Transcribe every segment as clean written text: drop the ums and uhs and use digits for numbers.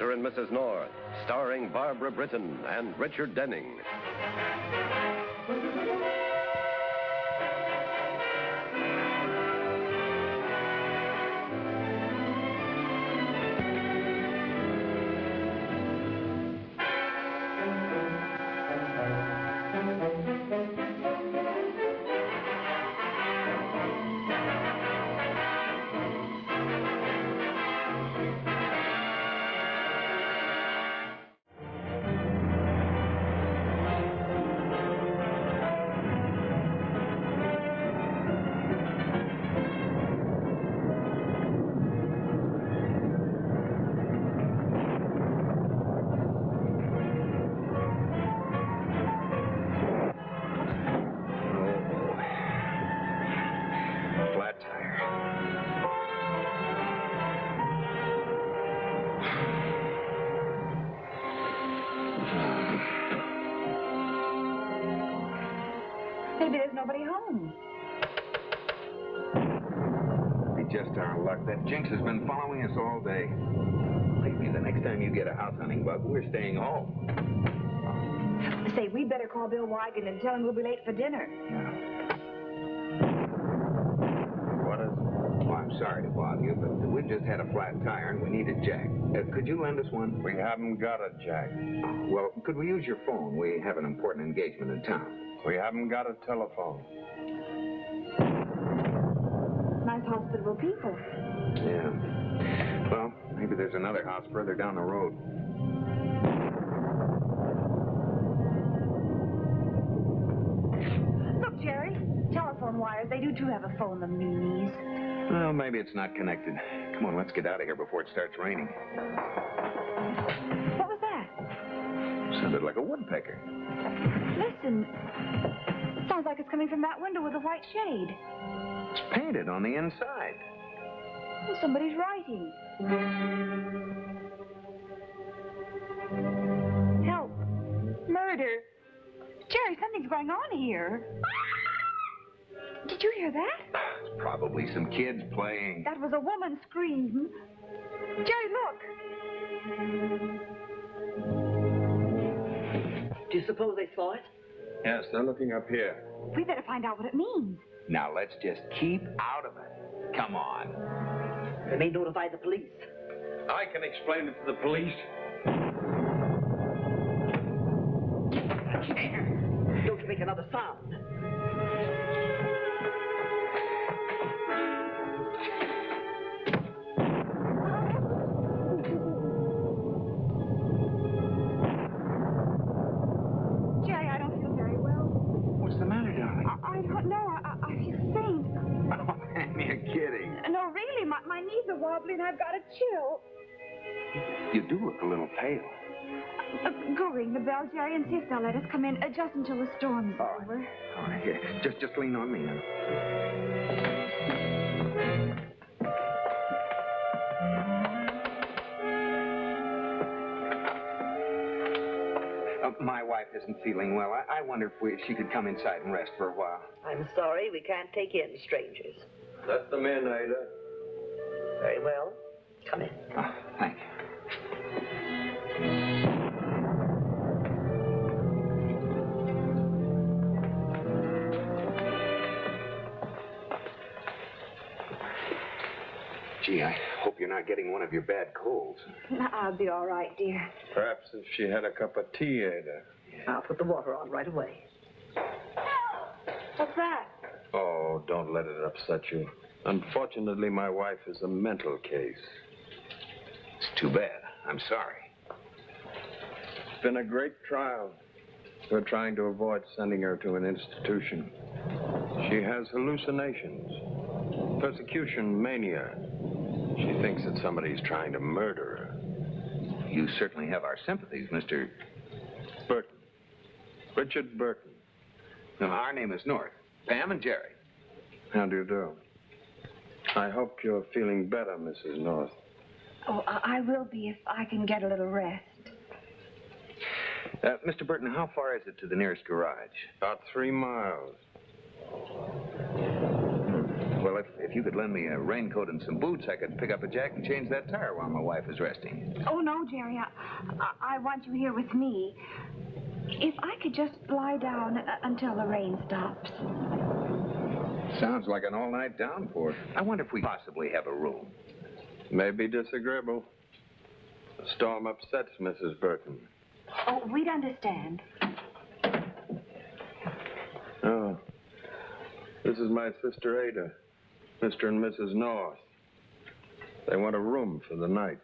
Mr. and Mrs. North, starring Barbara Britton and Richard Denning. Maybe there's nobody home. Be just our luck. That jinx has been following us all day. Maybe the next time you get a house hunting bug, we're staying home. Say, we better call Bill Wigan and tell him we'll be late for dinner. Yeah. What is it? Well, I'm sorry to bother you, but we've just had a flat tire and we need a jack. Could you lend us one? We haven't got a jack. Well, could we use your phone? We have an important engagement in town. We haven't got a telephone. Nice hospitable people. Yeah. Well, maybe there's another house further down the road. Look, Jerry, telephone wires. They do, too, have a phone, the meanies. Well, maybe it's not connected. Come on, let's get out of here before it starts raining. What was that? Sounded like a woodpecker. Listen. Sounds like it's coming from that window with a white shade. It's painted on the inside. Well, somebody's writing. Help. Murder. Jerry, something's going on here. Did you hear that? It's probably some kids playing. That was a woman scream. Jerry, look. Do you suppose they saw it? Yes, they're looking up here. We better find out what it means. Now, let's just keep out of it. Come on. They may notify the police. I can explain it to the police. Don't you make another sound. Jerry, I don't feel very well. What's the matter, darling? I don't know. I feel faint. Oh, man, you're kidding. No, really, my knees are wobbling. I've got a chill. You do look a little pale. Go ring the bell, Jerry, and see if they'll let us come in just until the storm's over. All right, here. Just lean on me now. My wife isn't feeling well. I wonder if she could come inside and rest for a while. I'm sorry, we can't take in strangers. Let them in, Ada. Very well. Come in. Oh, thank you. Gee, I hope you're not getting one of your bad colds. I'll be all right, dear. Perhaps if she had a cup of tea, Ada. I'll put the water on right away. What's that? Oh, don't let it upset you. Unfortunately, my wife is a mental case. It's too bad. I'm sorry. It's been a great trial. We're trying to avoid sending her to an institution. She has hallucinations, persecution mania. She thinks that somebody's trying to murder her. You certainly have our sympathies, Mr. Burton. Richard Burton. No, our name is North. Pam and Jerry. How do you do? I hope you're feeling better, Mrs. North. Oh, I will be if I can get a little rest. Mr. Burton, how far is it to the nearest garage? About 3 miles. Well, if you could lend me a raincoat and some boots, I could pick up a jack and change that tire while my wife is resting. Oh, no, Jerry. I want you here with me. If I could just lie down until the rain stops. Sounds like an all-night downpour. I wonder if we possibly have a room. May be disagreeable. The storm upsets Mrs. Britton. Oh, we'd understand. Oh, this is my sister Ada, Mr. and Mrs. North. They want a room for the night.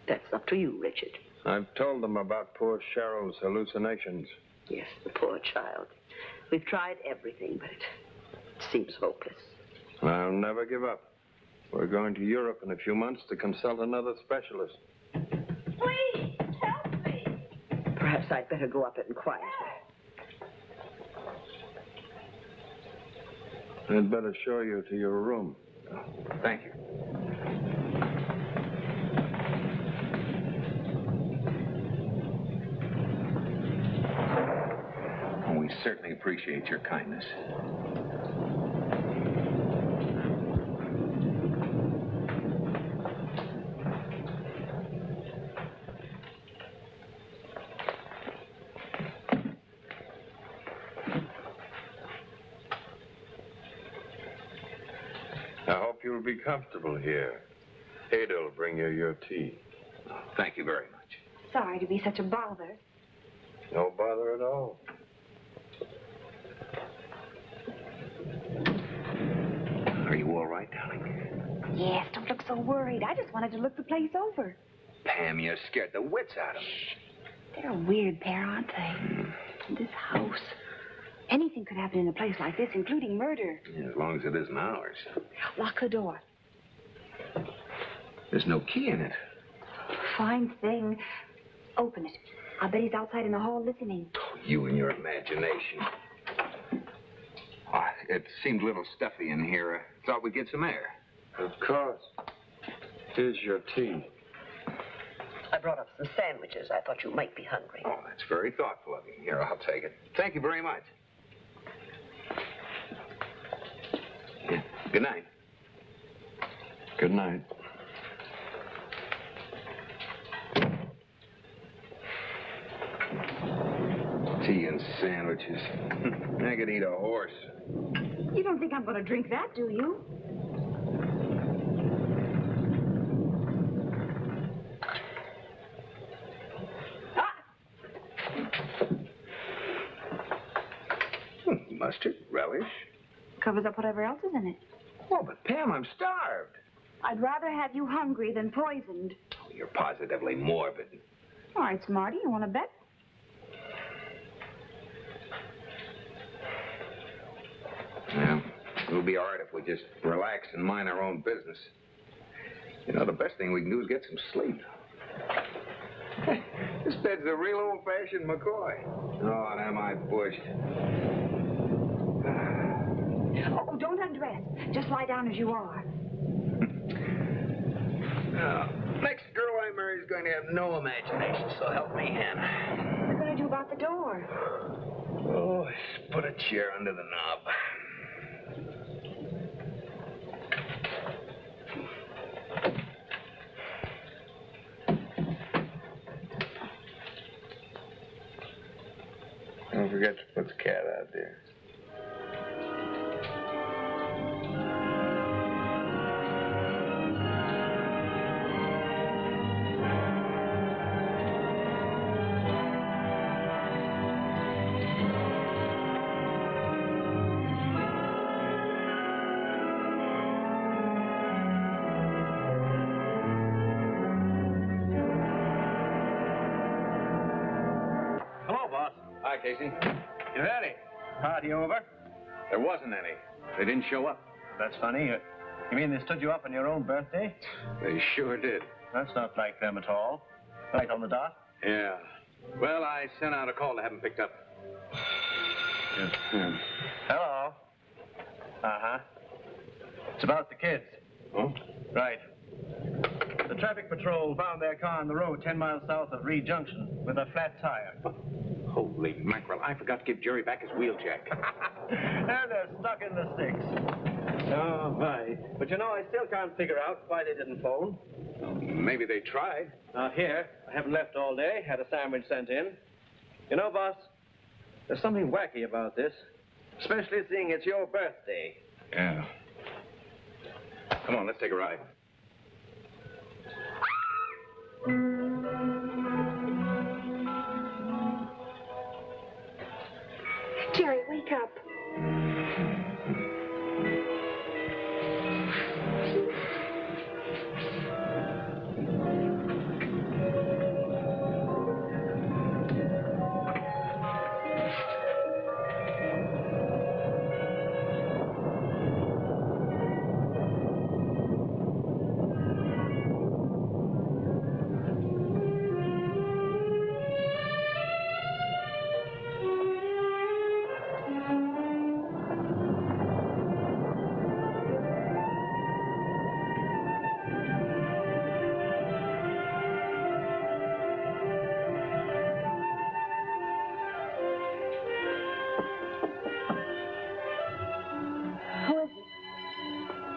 That's up to you, Richard. I've told them about poor Cheryl's hallucinations. Yes, the poor child. We've tried everything, but it seems hopeless. I'll never give up. We're going to Europe in a few months to consult another specialist. Please, help me. Perhaps I'd better go up and quiet her. I'd better show you to your room. Thank you. Oh, we certainly appreciate your kindness. I hope you'll be comfortable here. Ada'll bring you your tea. Thank you very much. Sorry to be such a bother. No bother at all. Are you all right, darling? Yes, don't look so worried. I just wanted to look the place over. Pam, you're scared the wits out of me. They're a weird pair, aren't they? This house. Anything could happen in a place like this, including murder. Yeah, as long as it isn't ours. Lock the door. There's no key in it. Fine thing. Open it. I bet he's outside in the hall listening. Oh, you and your imagination. Oh, it seemed a little stuffy in here. I thought we'd get some air. Of course. Here's your tea. I brought up some sandwiches. I thought you might be hungry. Oh, that's very thoughtful of you. Here, I'll take it. Thank you very much. Yeah. Good night. Good night. Tea and sandwiches. I could eat a horse. You don't think I'm going to drink that, do you? Mustard, relish. Covers up whatever else is in it. Oh, but Pam, I'm starved. I'd rather have you hungry than poisoned. Oh, you're positively morbid. All right, Smarty, you want to bet? Yeah, it'll be all right if we just relax and mind our own business. You know, the best thing we can do is get some sleep. This bed's a real old-fashioned McCoy. Oh, and am I bushed. Oh, don't undress. Just lie down as you are. Next girl I marry is going to have no imagination, so help me, Hannah. What are you going to do about the door? Oh, just put a chair under the knob. Don't forget to put the cat out there. Hello, boss. Hi, Casey. You ready? Party over? There wasn't any. They didn't show up. That's funny. You mean they stood you up on your own birthday? They sure did. That's not like them at all. Right on the dot. Yeah. Well, I sent out a call to have them picked up. Yeah. Hello. Uh-huh. It's about the kids. Oh? Right. The traffic patrol found their car on the road 10 miles south of Reed Junction with a flat tire. Holy mackerel. I forgot to give Jerry back his wheel jack. And they're stuck in the sticks. Oh, right. But you know, I still can't figure out why they didn't phone. Well, maybe they tried. Not here. I haven't left all day. Had a sandwich sent in. You know, boss, there's something wacky about this. Especially seeing it's your birthday. Yeah. Come on, let's take a ride. Jerry, wake up.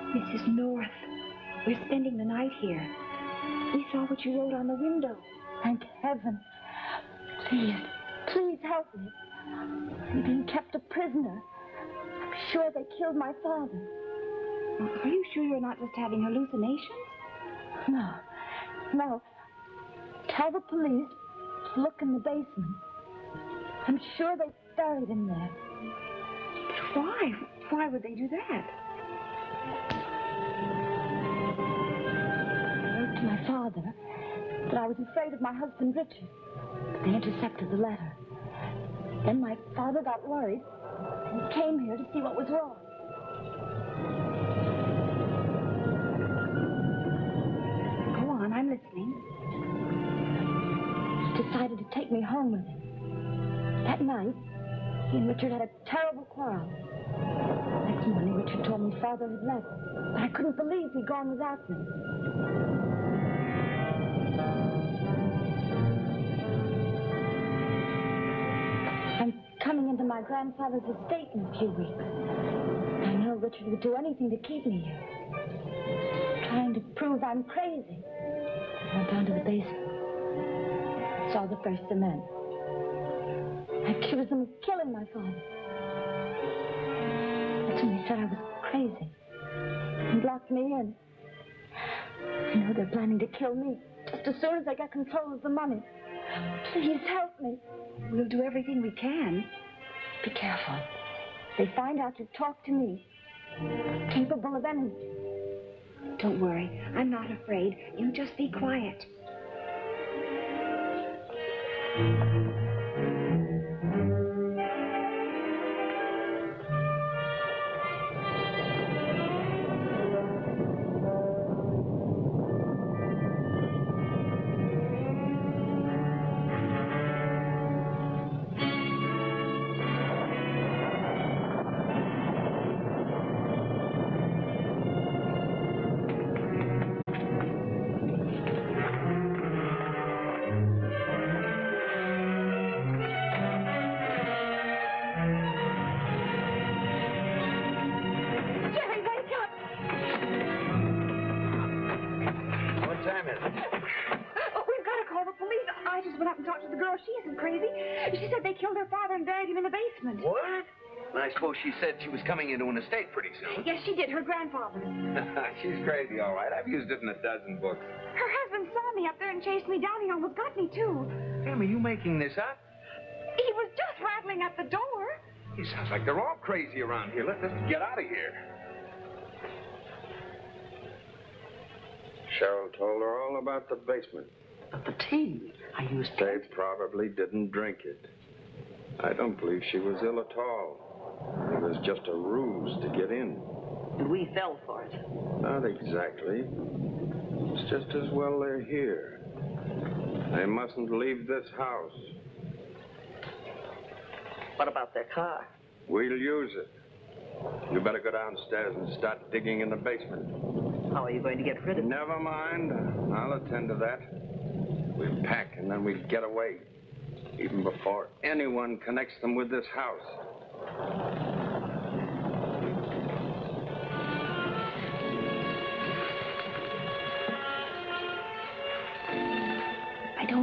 Mrs. North, we're spending the night here. We saw what you wrote on the window. Thank heaven. Please, please help me. I'm being kept a prisoner. I'm sure they killed my father. Are you sure you're not just having hallucinations? No, no. Tell the police to look in the basement. I'm sure they buried him there. But why? Why would they do that? To my father, but I was afraid of my husband, Richard. But they intercepted the letter. Then my father got worried, and he came here to see what was wrong. Go on, I'm listening. He decided to take me home with him. That night, he and Richard had a terrible quarrel. Next morning, Richard told me father had left, but I couldn't believe he'd gone without me. I'm coming into my grandfather's estate in a few weeks. I know Richard would do anything to keep me here. Trying to prove I'm crazy. I went down to the basement. Saw the first cement. I accused them of killing my father. That's when they said I was crazy. And locked me in. I know they're planning to kill me just as soon as they get control of the money. Please help me. We'll do everything we can. Be careful. They find out you talk to me. Capable of anything. Don't worry. I'm not afraid. You just be quiet. She isn't crazy. She said they killed her father and buried him in the basement. What? I suppose she said she was coming into an estate pretty soon. Yes, she did. Her grandfather. She's crazy, all right. I've used it in a dozen books. Her husband saw me up there and chased me down. He almost got me, too. Sam, are you making this up? He was just rattling at the door. It sounds like they're all crazy around here. Let's get out of here. Cheryl told her all about the basement. But the tea, I used They probably didn't drink it. I don't believe she was ill at all. It was just a ruse to get in. And we fell for it. Not exactly. It's just as well they're here. They mustn't leave this house. What about their car? We'll use it. You better go downstairs and start digging in the basement. How are you going to get rid of it? Never mind. I'll attend to that. We'll pack and then we'll get away. Even before anyone connects them with this house.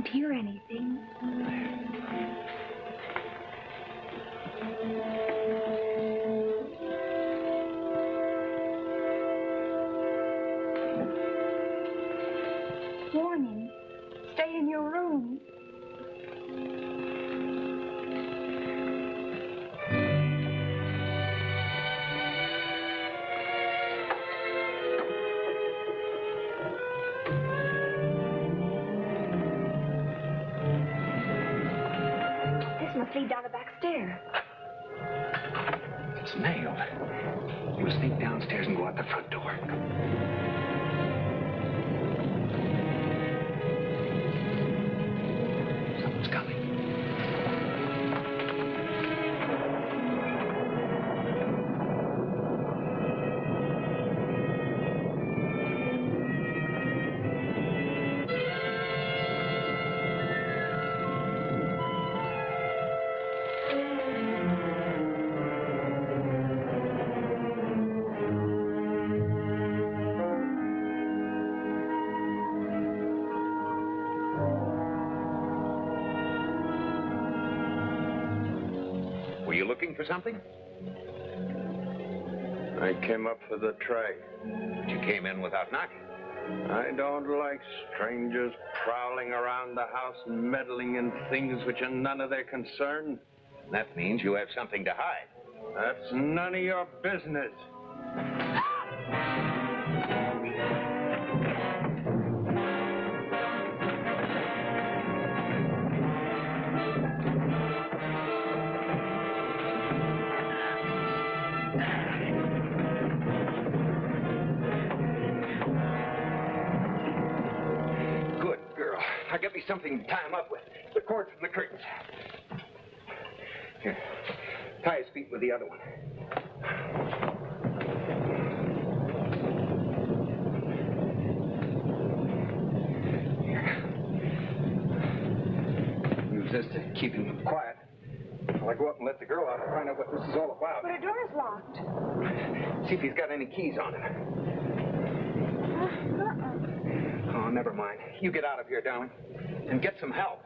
don't hear anything. Warning, stay in your room. This must lead down the back stair. It's nailed. You sneak downstairs and go out the front door. Someone's coming. Were you looking for something? I came up for the tray. But you came in without knocking. I don't like strangers prowling around the house and meddling in things which are none of their concern. That means you have something to hide. That's none of your business. Good girl. Now get me something to tie him up with. The cords from the curtains. Here. Tie his feet with the other one. Here. Use this to keep him quiet. While I go up and let the girl out and find out what this is all about. But her door is locked. See if he's got any keys on him. Oh, never mind. You get out of here, darling, and get some help.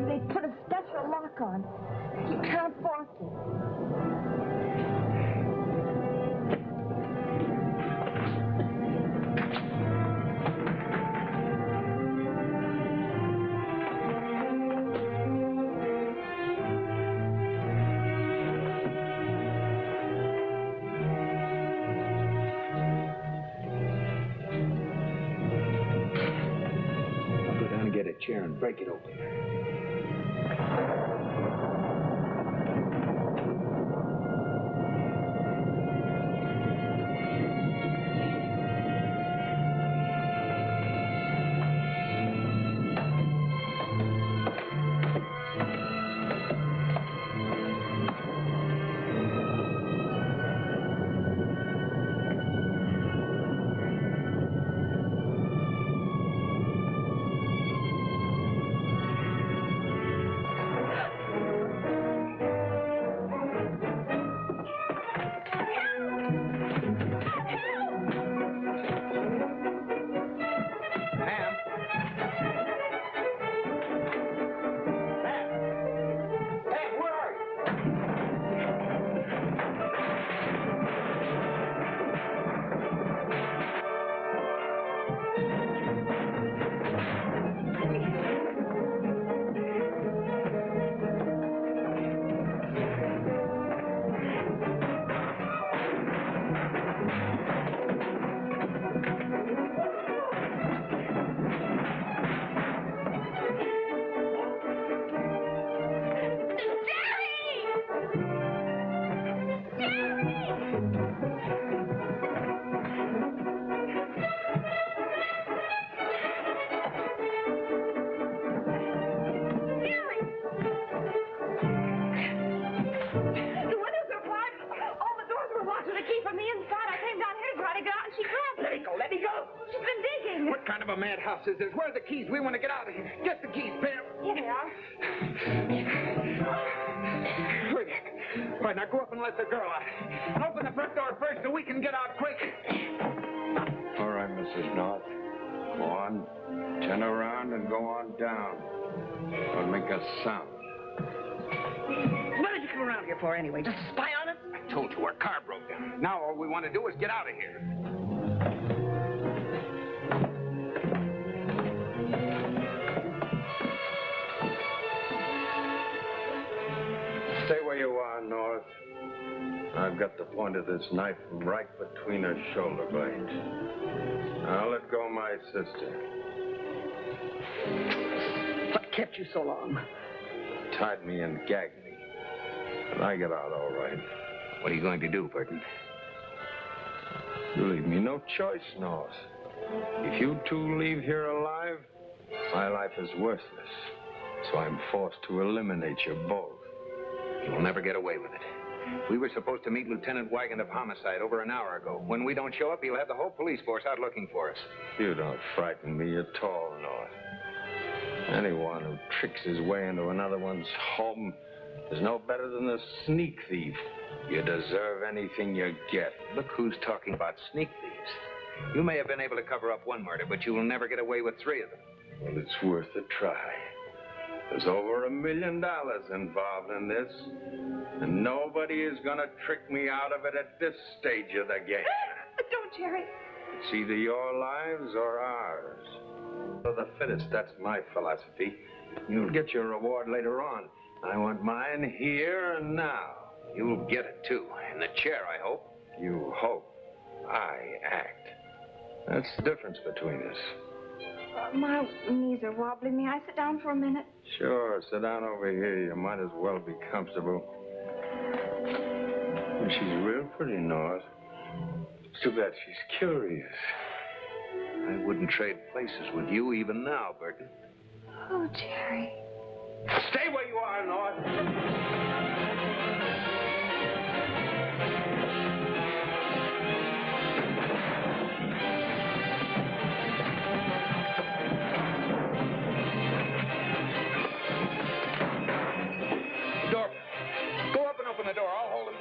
They put a special lock on. You can't force it. I'll go down and get a chair and break it open. a madhouse is this? Where are the keys? We want to get out of here. Get the keys, Pam. Here they are. Hurry. All right, now go up and let the girl out. And open the front door first so we can get out quick. All right, Mrs. North. Go on. Turn around and go on down. Don't make a sound. What did you come around here for anyway? Just to spy on us? I told you our car broke down. Now all we want to do is get out of here. Stay where you are, North. I've got the point of this knife right between her shoulder blades. Now let go my sister. What kept you so long? Tied me and gagged me. But I get out all right. What are you going to do, Britton? You leave me no choice, North. If you two leave here alive, my life is worthless. So I'm forced to eliminate you both. You'll never get away with it. We were supposed to meet Lieutenant Wagon of Homicide over an hour ago. When we don't show up, he'll have the whole police force out looking for us. You don't frighten me at all, North. Anyone who tricks his way into another one's home is no better than a sneak thief. You deserve anything you get. Look who's talking about sneak thieves. You may have been able to cover up one murder, but you will never get away with 3 of them. Well, it's worth a try. There's over $1 million involved in this, and nobody is gonna trick me out of it at this stage of the game. Don't, Jerry. It's either your lives or ours. For the fittest, that's my philosophy. You'll get your reward later on. I want mine here and now. You'll get it, too. In the chair, I hope. You hope. I act. That's the difference between us. My knees are wobbling. May I sit down for a minute? Sure, sit down over here. You might as well be comfortable. She's real pretty, North. It's too bad she's curious. I wouldn't trade places with you even now, Britton. Oh, Jerry. Stay where you are, North. Door. Go up and open the door. I'll hold him.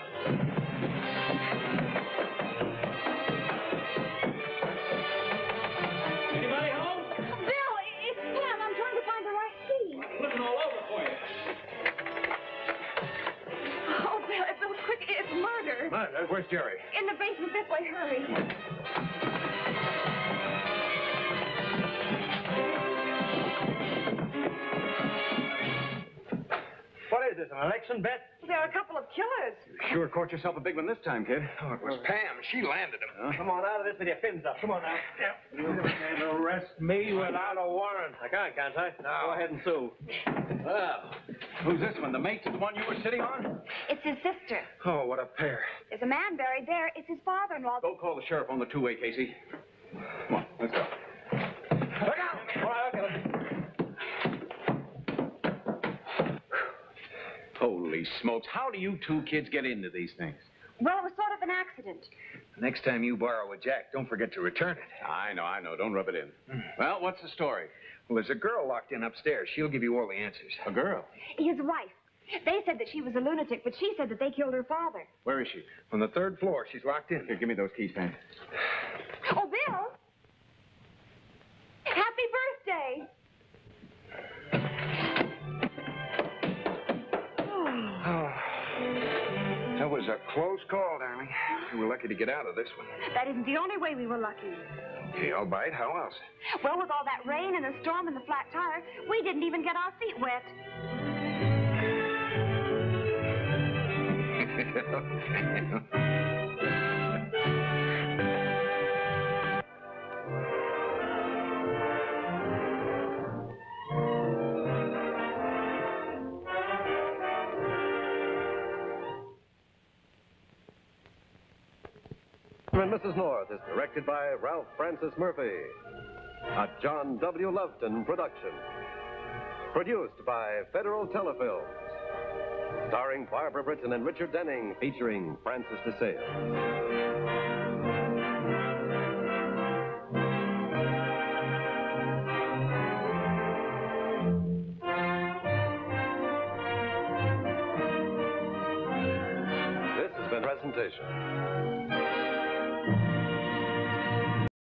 Anybody home? Bill, it's Pam. I'm trying to find the right key. Looking all over for you. Oh, Bill, quick, it's murder. Where's Jerry? In the basement this way. Hurry. What is this, an election bet? There are a couple of killers. Sure caught yourself a big one this time, kid. Oh, it was Pam. She landed him. Come on out of this with your fins up. Come on now. You can't arrest me without a warrant. I can't I? No. Go ahead and sue. Well, who's this one? The mate to the one you were sitting on? It's his sister. Oh, what a pair. There's a man buried there. It's his father-in-law. Go call the sheriff on the two-way, Casey. Come on, let's go. Look out! All right, I'll get him. Holy smokes, how do you two kids get into these things? Well, it was sort of an accident. Next time you borrow a jack, don't forget to return it. I know. Don't rub it in. Well, what's the story? Well, there's a girl locked in upstairs. She'll give you all the answers. A girl? His wife. They said that she was a lunatic, but she said that they killed her father. Where is she? On the 3rd floor. She's locked in. Here, give me those keys, Pam. Oh, Bill! Happy birthday! That was a close call, darling. We were lucky to get out of this one. That isn't the only way we were lucky. Okay, all right. How else? Well, with all that rain and the storm and the flat tire, we didn't even get our feet wet. And Mrs. North is directed by Ralph Francis Murphy. A John W. Loveton production. Produced by Federal Telefilms. Starring Barbara Britton and Richard Denning, featuring Francis DeSale. presentation.